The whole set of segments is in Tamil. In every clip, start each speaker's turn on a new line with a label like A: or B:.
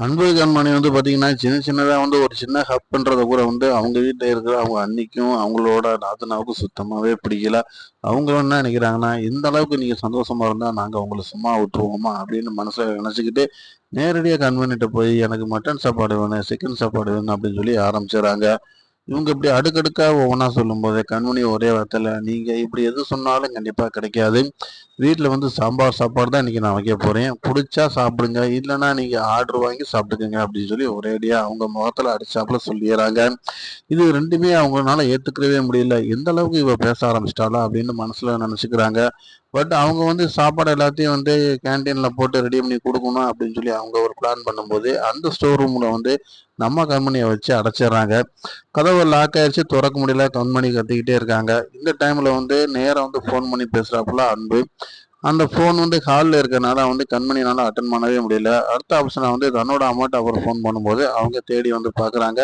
A: அன்பு கண்மணி வந்து பார்த்தீங்கன்னா, சின்ன சின்னதா வந்து ஒரு சின்ன ஹக்ன்றத கூட வந்து அவங்க வீட்ல இருக்கிற அவங்க அண்ணிக்கும், அவங்களோட நாத்தனாவுக்கும் சுத்தமாவே பிடிக்கல. அவங்க என்ன நெனைக்கிறாங்கன்னா, "இந்த அளவுக்கு நீங்க சந்தோஷமா இருந்தா, நாங்க உங்கள சும்மா விட்டுருவோமா?" அப்படின்னு மனசுல நெனச்சுக்கிட்டு, நேரடியா கண்மணிட்ட போய், "எனக்கு மட்டன் சாப்பாடு வேணும், சிக்கன் சாப்பாடு வேணும்" அப்படின்னு சொல்லி ஆரம்பிச்சுர்றாங்க. இவங்க இப்படி அடுக்கடுக்கா ஒவ்வொன்னா சொல்லும்போது, கண்மணி ஒரே வார்த்தையில, "நீங்க இப்படி எது சொன்னாலும் கண்டிப்பா கிடைக்காது. வீட்ல வந்து சாம்பார் சாப்பாடு தான் இன்னைக்கு நான் வைக்க போறேன். புடிச்சா சாப்பிடுங்க. இல்லன்னா நீங்க ஆர்டர் வாங்கி சாப்பிட்டுக்கங்க" அப்படின்னு சொல்லி ஒரேடியா அவங்க முகத்துல அடிச்சாப்புல சொல்லிர்றாங்க. இது 2மே அவங்கனால ஏத்துக்கவே முடியல. எந்த அளவுக்கு இவ பேச ஆரம்பிச்சிட்டாளா அப்படின்னு மனசுல நெனச்சுக்கிறாங்க. பட் அவங்க வந்து சாப்பாடு எல்லாத்தையும் வந்து கேன்டீன்ல போட்டு ரெடி பண்ணி குடுக்கணும் அப்படின்னு சொல்லி அவங்க ஒரு பிளான் பண்ணும்போது, அந்த ஸ்டோர் ரூம்ல வந்து நம்ம கண்மணிய வச்சு அடைச்சிர்றாங்க. கதவு லாக் ஆயிருச்சு. தொறக்க முடியல. கண்மணி கத்திக்கிட்டே இருக்காங்க. இந்த டைம்ல வந்து நேரா வந்து ஃபோன் பண்ணி பேசுறாப்புல அன்பு. அந்த ஃபோன் வந்து ஹால்ல இருக்கனால வந்து கண்மணினால அட்டெண்ட் பண்ணவே முடியல. அடுத்த ஆப்ஷனா வந்து தன்னோட அம்மாட்ட அப்புறம் ஃபோன் பண்ணும்போது, அவங்க தேடி வந்து பார்க்குறாங்க.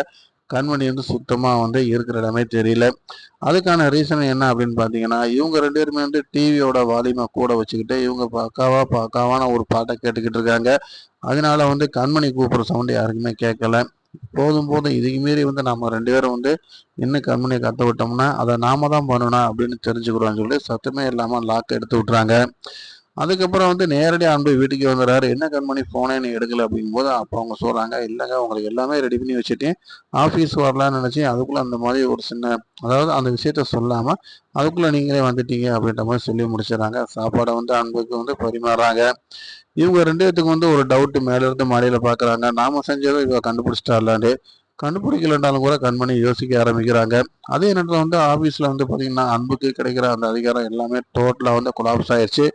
A: கண்மணி வந்து சுத்தமா வந்து இருக்கிற இடமே தெரியல. அதுக்கான ரீசன் என்ன அப்படின்னு பார்த்தீங்கன்னா, இவங்க 2 பேருமே வந்து டிவியோட வால்யூம கூட வச்சுக்கிட்டு, இவங்க பக்காவான ஒரு பாட்ட கேட்டுக்கிட்டு இருக்காங்க. அதனால வந்து கண்மணி கூப்பிடுற சவுண்ட் யாருக்குமே கேட்கல. போதும் போதும் இதுக்கு மீறி வந்து நம்ம 2 பேரும் வந்து இன்னும் கண்மணிய கத்த விட்டோம்னா, அத நாம தான் பண்ணணும் அப்படின்னு தெரிஞ்சுக்கிறோம்னு சொல்லி சத்தமே இல்லாம லாக் எடுத்து விட்டுறாங்க. அதுக்கப்புறம் வந்து நேரடியா அன்பு வீட்டுக்கே வந்துடுறாரு. "என்ன கண்மணி ஃபோனே நீ எடுக்கல?" அப்படிங்கும்போது, அப்ப அவங்க சொல்றாங்க, "இல்லங்க உங்களுக்கு எல்லாமே ரெடி பண்ணி வச்சுட்டேன். ஆஃபீஸ் வரலான்னு நெனச்சேன். அதுக்குள்ள அந்த மாரி ஒரு சின்ன அதாவது அந்த விஷயத்த சொல்லாம, அதுக்குள்ள நீங்களே வந்துட்டீங்க" அப்படின்ற மாரி சொல்லி முடிச்சுடுறாங்க. சாப்பாட வந்து அன்புக்கு வந்து பரிமாறுறாங்க. இவங்க 2 பேத்துக்கும் வந்து ஒரு டவுட் மேல இருந்து மாடியில பார்க்குறாங்க. நாம செஞ்சத இவ கண்டுபிடிச்சிட்டாளான்னு. கண்டுபிடிக்கலனாலும் கூட கண்மணி யோசிக்க ஆரம்பிக்கிறாங்க. அதே நேரத்தில வந்து ஆஃபீஸ்ல வந்து பார்த்தீங்கன்னா, அன்புக்கு கிடைக்கிற அந்த அதிகாரம் எல்லாமே டோட்டலா வந்து கொலாப்ஸ் ஆயிருச்சு.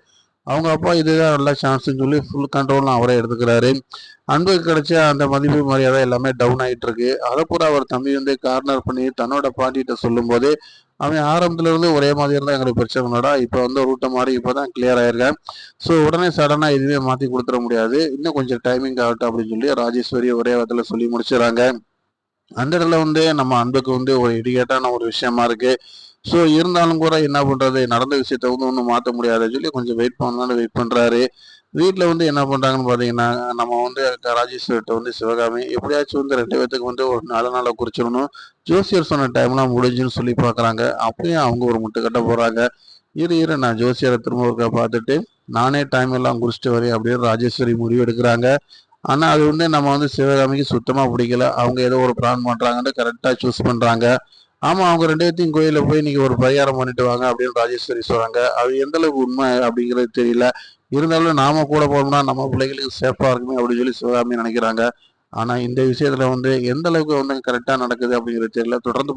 A: அவங்க அப்பா இதுதான் நல்ல சான்ஸ்ன்னு சொல்லி ஃபுல் கண்ட்ரோலும் அவரே எடுத்துக்கிறாரு. அன்புக்கு கிடைச்ச அந்த மதிப்பு, மரியாதை எல்லாமே டவுன் ஆயிட்டு இருக்கு. அதக்கூட அவர் தம்பி வந்து கார்னர் பண்ணி தன்னோட பாட்டிட்ட சொல்லும்போது, அவன் ஆரம்பத்துல இருந்து ஒரே மாதிரி இருந்தா எங்களுக்கு பிரச்சனை இல்லடா. இப்ப வந்து ரூட்ட மாறி இப்ப தான் கிளியர் ஆயிருக்கேன். ஸோ உடனே சடனா எதுவுமே மாத்தி குடுத்துற முடியாது. இன்னும் கொஞ்சம் டைமிங் ஆகட்டும் அப்படின்னு சொல்லி ராஜேஸ்வரி ஒரே வார்த்தையில சொல்லி முடிச்சுடுறாங்க. அந்த இடத்துல வந்து நம்ம அன்புக்கு வந்து ஒரு இடிகேட்டான ஒரு விஷயமா இருக்கு. ஸோ இருந்தாலும் கூட என்ன பண்றது? நடந்த விஷயத்த வந்து ஒண்ணும் மாத்த முடியாதுன்னு சொல்லி கொஞ்சம் வெயிட் பண்ணலான்னு வெயிட் பண்றாரு. வீட்ல வந்து என்ன பண்றாங்கன்னு பார்த்தீங்கன்னா, நம்ம வந்து ராஜேஸ்வரிட்ட வந்து சிவகாமி எப்படியாச்சும் வந்து 2 பேத்துக்கு வந்து ஒரு நல்ல நாள குறிச்சிடணும். ஜோசியர் சொன்ன டைம்லாம் முடிஞ்சுன்னு சொல்லி பார்க்குறாங்க. அப்பயும் அவங்க ஒரு முட்டுக்கட்ட போடுறாங்க. இரு நான் ஜோசியர திரும்ப ஒருக்கா பார்த்துட்டு, நானே டைம் எல்லாம் குறிச்சுட்டு வரேன் அப்படின்னு ராஜேஸ்வரி முடிவு எடுக்குறாங்க. ஆனா, அது வந்து நம்ம வந்து சிவகாமிக்கு சுத்தமா பிடிக்கல. அவங்க ஏதோ ஒரு பிளான் பண்றாங்கன்ட்டு கரெக்ட்டா சூஸ் பண்றாங்க. ஆமா, அவங்க 2 பேத்தையும் கோயில்ல போய் இன்னைக்கு ஒரு பரிகாரம் பண்ணிட்டு வாங்க அப்படின்னு ராஜேஸ்வரி சொல்றாங்க. அது எந்த அளவுக்கு உண்மை அப்படிங்கிறது தெரியல. இருந்தாலும் நாம கூட போனோம்னா நம்ம பிள்ளைகளுக்கு சேஃபா இருக்குமே அப்படின்னு சொல்லி சிவகாமி நினைக்கிறாங்க. ஆனா இந்த விஷயத்துல வந்து எந்த அளவுக்கு வந்து கரெக்ட்டா நடக்குது அப்படிங்கிறது தெரியல. தொடர்ந்து